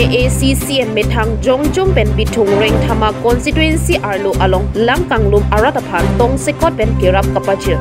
KACCM methang jongjong pen bithung reng thama constituency arlo along langkanglum arataphan tong sekot pen kirap kapajir.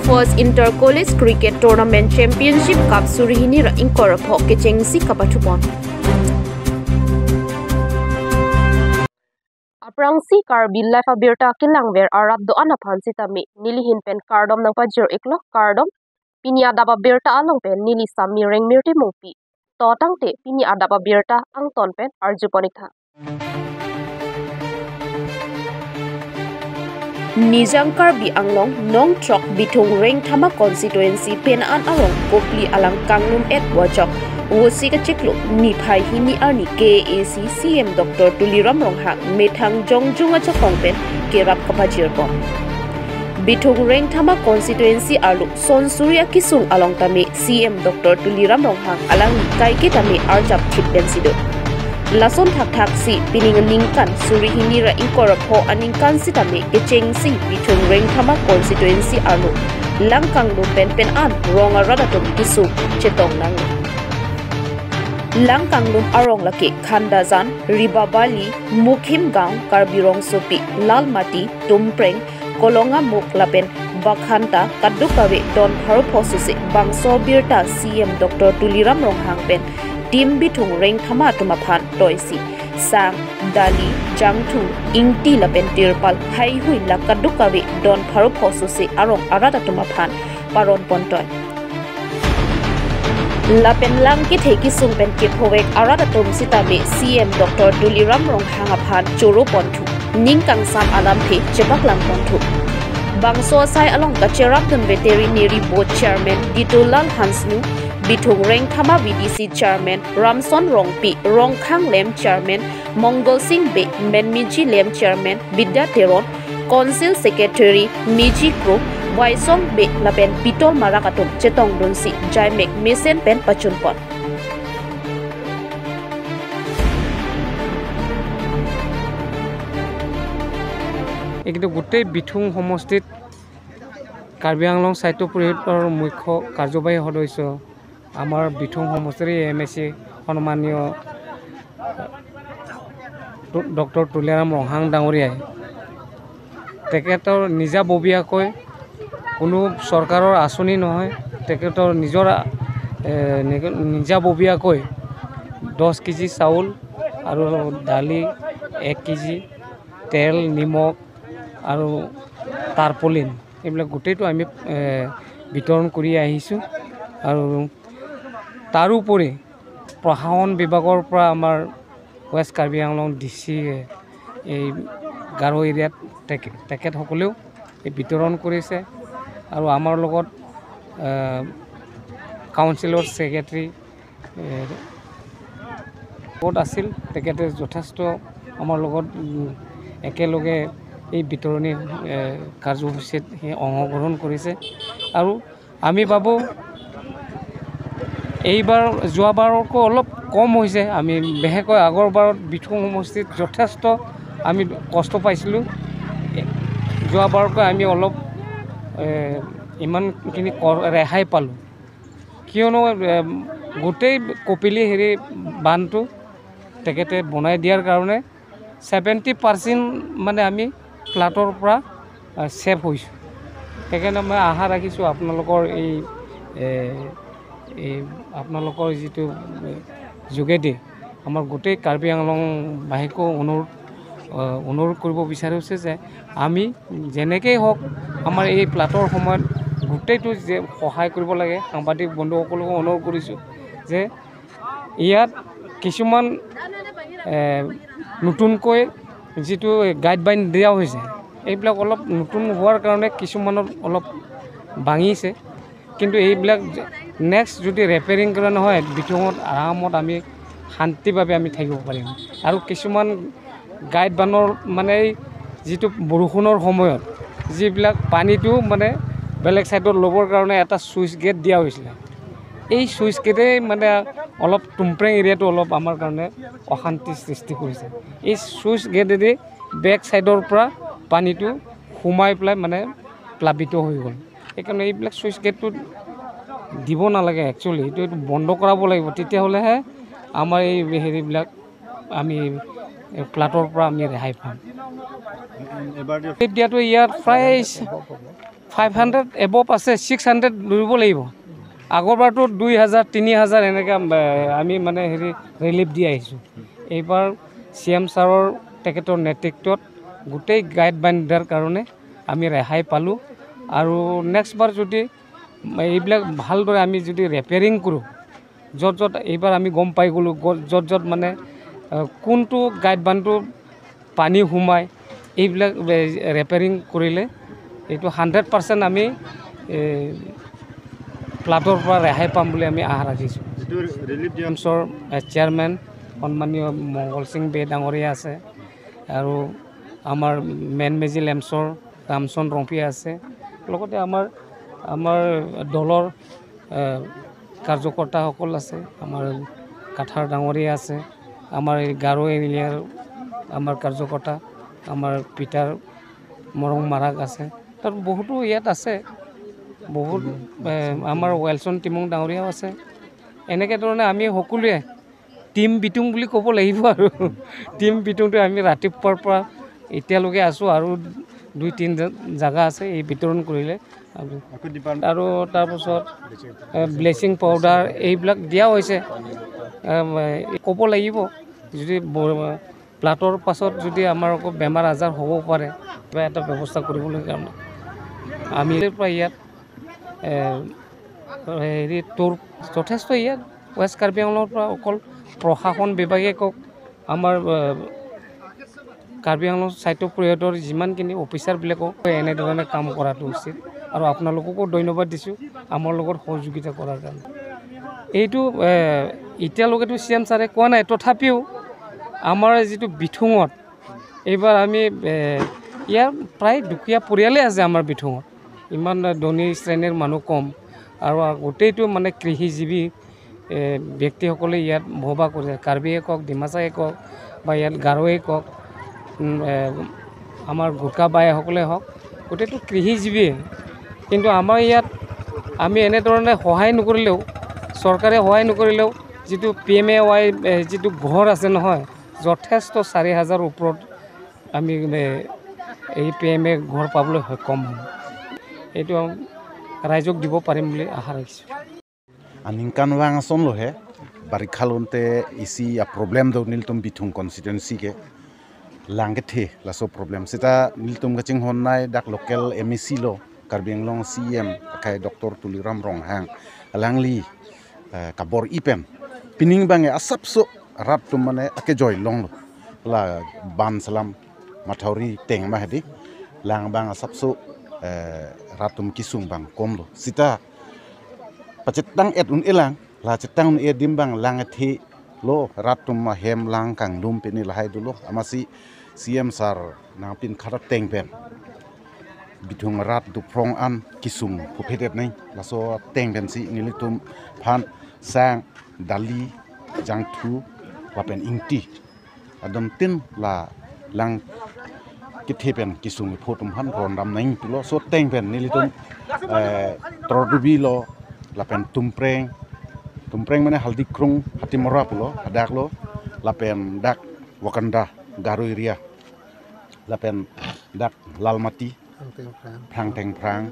First Inter-College Cricket Tournament Championship Cup surihini ra inkor phok ke chengsi kapachupon. Aprangsi kar billa fa birta kilangver arab do anaphan sitami nilihin pen kardom nang pajir eklo kardom pini adaba birta along pen nili sami reng mirti mopi totang te pini adaba birta ang ton pen arjuponikha. Nijangkar bi anglong nong trok bithung reng thama constituency pen an along kopli alang kanglum et wajok wosi ka cheklo ni phai hini ani KACCM Dr. Tuliram Ronghang methang jongjunga chakong pen kerap kapajir ko bithung reng thama constituency alu son surya kisung along tami CM Dr. Tuliram Ronghang alang kai ki tami arjap thip pen sido lason thak si pining ningkan surihini ra inkor pho aningkan sitami kechengsi bithung reng thama constituency alu langkang lu pen an ronga radatum kisu chetong nang langkang lum arong laki khandazan ribabali mukhim gaung karbirong sopi lalmati tumpreng kolonga muk lapen bakhanta kadukawe don pharo phosuse bangso birta CM Dr. Tuliram Ronghang pen tim bithung reng thama tumaphan toisi sang dali jangthu ingti lapen tirpal hai hui lakadukawe don pharo phosuse arong arata tumaphan paron pontoy lapen langki theki sungpen ke phowek arata tum sitami CM Dr. Tuliram Ronghang aphan choro ponthu ningkang sam alam phe chebaklam ponthu bangso sai along kacherap dun veterinary board chairman Ditulal Hansnu bithung reng thama VDC chairman Ramson Rongpi Rongkhang lem chairman Mongol Singh Be Menmiji lem chairman Bidya Teron council secretary Miji Kro Waisong Be lapen pitol marakatum chetong donsi jaimek mesen pen pachunpon একদম গোটেই বিথুং সমষ্টিত কাৰ্বি আংলং সাহিত্য পৰিষদৰ মুখ্য কাৰ্যবাহী সদস্য আমাৰ বিথুং সমষ্টিৰ MSc সন্মানীয় ডক্টৰ তুলিৰাম ৰংহাং ডাঙৰীয়াই তেখেতৰ নিজাববীয়াকৈ কোনো চৰকাৰৰ আঁচনি নহয় তেখেতৰ নিজৰ নিজাববীয়াকৈ 10 কেজি চাউল আৰু দালি 1 কেজি তেল নিমখ আৰু টাৰপলিন এইবিলাক গোটেইটো আমি বিতৰণ কৰি আহিছোঁ আৰু তাৰোপৰি প্ৰশাসন বিভাগৰ পৰা আমাৰ ৱেষ্ট কাৰ্বি আংলং DC এই গাৰো এৰিয়াত তেখেতসকলেও এই বিতৰণ কৰিছে আৰু আমাৰ লগত কাউন্সিলৰ সেক্ৰেটাৰী ক'ত আছিল তেখেতে যথেষ্ট আমাৰ লগত একেলগে এই বিতৰণী কাৰ্যসূচীত অংশগ্ৰহণ কৰিছে আৰু আমি ভাবো এইবাৰ যোৱাবাৰকৈ অলপ কম হৈছে আমি বিশেষকৈ আগৰবাৰত বিথুং সমষ্টিত যথেষ্ট আমি কষ্ট পাইছিলোঁ যোৱাবাৰকৈ আমি অলপ ইমানখিনি ৰেহাই পালোঁ কিয়নো গোটেই কপিলি হেৰি বান্ধটো তেখেতে বনাই দিয়াৰ কাৰণে 70% মানে আমি ফ্লাটৰ পৰা সেভ হৈছোঁ সেইকাৰণে মই আশা ৰাখিছোঁ আপোনালোকৰ এই আপোনালোকৰ যিটো যোগেদি আমাৰ গোটেই কাৰ্বি আংলং বাসীকো অনুৰোধ কৰিব বিচাৰিছে যে আমি যেনেকৈ হওক আমাৰ এই ফ্লাটৰ সময়ত গোটেইটো যে সহায় কৰিব লাগে সাংবাদিক বন্ধুসকলকো অনুৰোধ কৰিছোঁ যে ইয়াত কিছুমান নতুনকৈ যিটো গাইডলাইন দিয়া হৈছে এইবিলাক অলপ নতুন হোৱাৰ কাৰণে কিছুমানত অলপ ভাঙিছে কিন্তু এইবিলাক নেক্সট যদি ৰিপেয়াৰিং কৰা নহয় বিথুঙত আৰামত আমি শান্তিভাৱে আমি থাকিব পাৰিম আৰু কিছুমান গাইডবানৰ মানে যিটো বৰষুণৰ সময়ত যিবিলাক পানীটো মানে বেলেগ সাইডত ল'বৰ কাৰণে এটা সুইচ গেট দিয়া হৈছিল এই সুইচ গেটে মানে অলপ টুমপ্ৰেং এৰিয়াটো অলপ আমাৰ কাৰণে অশান্তি সৃষ্টি কৰিছে এই সুইচ গেটেদি বেক সাইডৰ পৰা পানীটো সোমাই পেলাই মানে প্লাবিত হৈ গ'ল সেইকাৰণে এইবিলাক চুইচ গেটটো দিব নালাগে একচুৱেলি এইটো বন্ধ কৰাব লাগিব তেতিয়াহ'লেহে আমাৰ এই হেৰিবিলাক আমি প্লাটৰ পৰা আমি ৰেহাই পাম দিয়াটো ইয়াত প্ৰায় 500 এবভ আছে 600 ধৰিব লাগিব আগৰবাৰতো 2000 3000 এনেকৈ আমি মানে হেৰি ৰিলিফ দি আহিছোঁ এইবাৰ CM ছাৰৰ তেখেতৰ নেতৃত্বত গোটেই গাইড বাইন দিয়াৰ কাৰণে আমি ৰেহাই পালোঁ আৰু নেক্সট বাৰ যদি এইবিলাক ভালদৰে আমি যদি ৰিপেয়াৰিং কৰোঁ য'ত এইবাৰ আমি গম পাই গ'লোঁ য'ত মানে কোনটো গাইড বানটো পানী সোমায় এইবিলাক ৰিপেয়াৰিং কৰিলে এইটো 100% আমি প্লাটৰ পৰা ৰেহাই পাম বুলি আমি আশা ৰাখিছোঁ ৰিলিফৰ চেয়াৰমেন সন্মানীয় মংগল সিং বে ডাঙৰীয়া আছে আৰু আমাৰ মেন মেজি লেমছৰ ৰামচন্দ্ৰ ৰম্পিয়া আছে লগতে আমাৰ দলৰ কাৰ্যকৰ্তাসকল আছে আমাৰ কাঠাৰ ডাঙৰীয়া আছে আমাৰ এই গাৰো এৰিয়াৰ আমাৰ কাৰ্যকৰ্তা আমাৰ পিটাৰ মৰং মাৰাক আছে তাত বহুতো ইয়াত আছে বহুত আমাৰ ৱেলছন টিমং ডাঙৰীয়াও আছে এনেকৈ ধৰণে আমি সকলোৱে টিম বিটুং বুলি ক'ব লাগিব আৰু টিম বিটুংটো আমি ৰাতিপুৱাৰ পৰা এতিয়ালৈকে আছোঁ আৰু 2-3 জাগা আছে এই বিতৰণ কৰিলে আৰু তাৰপাছত ব্লিচিং পাউডাৰ এইবিলাক দিয়া হৈছে ক'ব লাগিব যদি প্লাটৰ পাছত যদি আমাৰ আকৌ বেমাৰ আজাৰ হ'ব পাৰে কিবা এটা ব্যৱস্থা কৰিবলৈ কাৰণে আমি পৰা ইয়াত হেৰি তোৰ যথেষ্ট ইয়াত ৱেষ্ট কাৰ্বি আংলঙৰ পৰা অকল প্ৰশাসন বিভাগে কওক আমাৰ কাৰ্বি আংলং স্বায়ত্ব পৰিষদৰ যিমানখিনি অফিচাৰবিলাকক এনেধৰণে কাম কৰাটো উচিত আৰু আপোনালোককো ধন্যবাদ দিছোঁ আমাৰ লগত সহযোগিতা কৰাৰ কাৰণে এইটো এতিয়ালৈকেতো CM ছাৰে কোৱা নাই তথাপিও আমাৰ যিটো বিথুঙত এইবাৰ আমি ইয়াৰ প্ৰায় দুখীয়া পৰিয়ালেই আছে আমাৰ বিথুঙত ইমান ধনী শ্ৰেণীৰ মানুহ কম আৰু গোটেইটো মানে কৃষিজীৱী ব্যক্তিসকলে ইয়াত বসবাস কৰিছে কাৰ্বিয়ে কওক ডিমাচায়ে কওক বা ইয়াত গাৰোৱে কওক আমাৰ গোৰ্খা বাইসকলে হওক গোটেইটো কৃষিজীৱীয়ে কিন্তু আমাৰ ইয়াত আমি এনেধৰণে সহায় নকৰিলেও চৰকাৰে সহায় নকৰিলেও যিটো PMAY যিটো ঘৰ আছে নহয় যথেষ্ট 4000 ওপৰত আমি এই PMA ঘৰ পাবলৈ সক্ষম হ'ম এইটো ৰাইজক দিব পাৰিম বুলি আশা ৰাখিছোঁ Aningkan wang ason lo he barikhalonte isi a problem do niltum bitung constituency ke langethe laso problem sita niltum gaching honnai dak local MEC lo Karbi Anglong CM kai Dr. Tuliram Ronghang alangli kabor ipem pining bange asapso rap tum mane ake joy long lo la ban salam mathauri teng ma hedi lang bang asapso ratum kisung bang kom lo sita pacetang un elang la cetang un dimbang langathi lo ratum ma hem lang kang lum pini lahai dulu amasi CM sar nang pin kharat teng pen bitung rat du prong an kisung puphetet nai laso teng pen si ngilitum phan sang dali jangthu lapen ingti adom tin la lang kithepen kisung photum han ron dam nai tulo so teng pen nilitum trodubi lo lapen tumpreng mana haldi krung hati mora pulo adak lo lapen dak wakanda garu iria lapen dak lalmati prang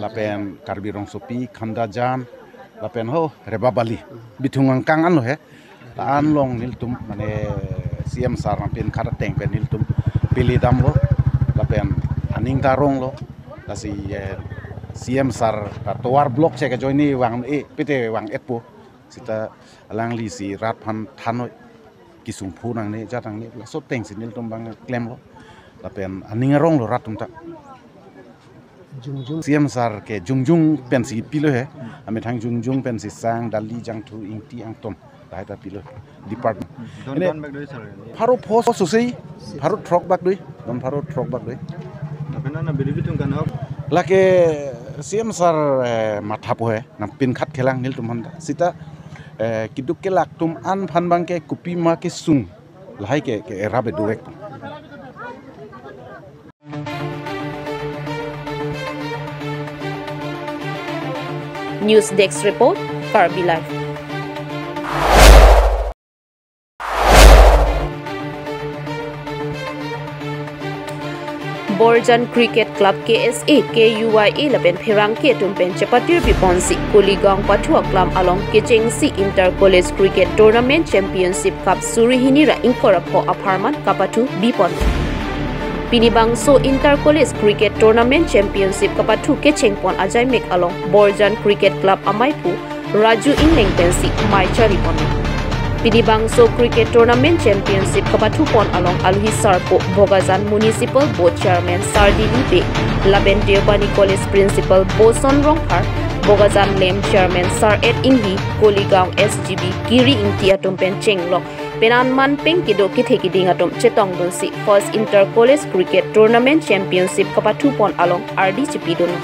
lapen karbi rong sopi khanda jan lapen ho reba bali bitungang kang an lo he an long niltum mane CM sar lapen khara teng pen niltum pili dam lo lapen aning tarong lo lasi CM sar tawar blok cek joini wang pete wang etpo sita alang li si rat phan thanoi kisung phu nang ne jatang ne so teng sinil tum bang klem lo lapen aning rong lo ratum ta jungjung CM sar ke jungjung pensi pilo he ame thang jungjung pensi sang dali jangthu ingti angtom dai ta pilo department pharo phos susei pharo throk bak doi don pharo throk bak doi apena na believe tum kan hok lake CM sar matha pohe na pin khat khelang nil tum handa sita kiduk ke lak tum an phan bang ke kupi ma ke sung lahai ke rabe duek News Desk Report, Karbi Live. Borjan Cricket Club KSA KUYA 11 Phirang ke tumpen chapatir biponsi Kuligang Pathua Club along Kichengsi Inter College Cricket Tournament Championship Cup Surihinira Inkorapo Aparman Kapatu Bipon Pinibangso Inter College Cricket Tournament Championship Kapatu Kechengpon Ajay Mek along Borjan Cricket Club Amaipu Raju Inleng Pensi Mai Charipon Pinibangso Cricket Tournament Championship Kapatupon along Aluhi Sarpo Bogazan Municipal Board Chairman Sardini Be Laben Deobani College Principal Boson Rongkar Bogazan Lem Chairman Sar Ed Inghi Koligaon SGB Giri Intia Tumpen Chenglok Penanman Peng Kido Kitheki Dingatum Chetong Dunsi First Inter College Cricket Tournament Championship Kapatupon along RD Chipidun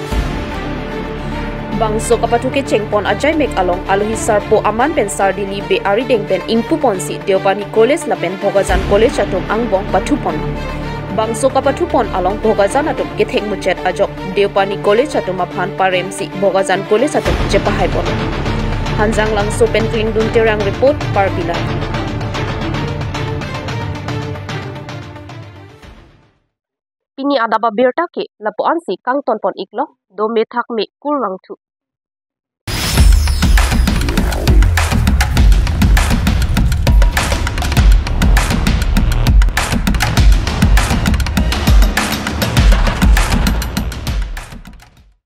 Bangso kapatuke chengpon Ajay Mek along Aluhi Sarpo Aman Ben Sardili Be Arideng Ben Ingpu Ponsi Deopani College Lapen Bogazan College Atum Angbong Patupon Bangso kapatupon along Bogazan Atum Kitheng Muchet Ajok Deopani College Atum Aphan Paremsi Bogazan College Atum Jepahaipon Hanjang Langso Ben Klingdun Terang Report Parbila Pini adaba berta ke lapo ansi kang tonpon iklo do methak me kurang tu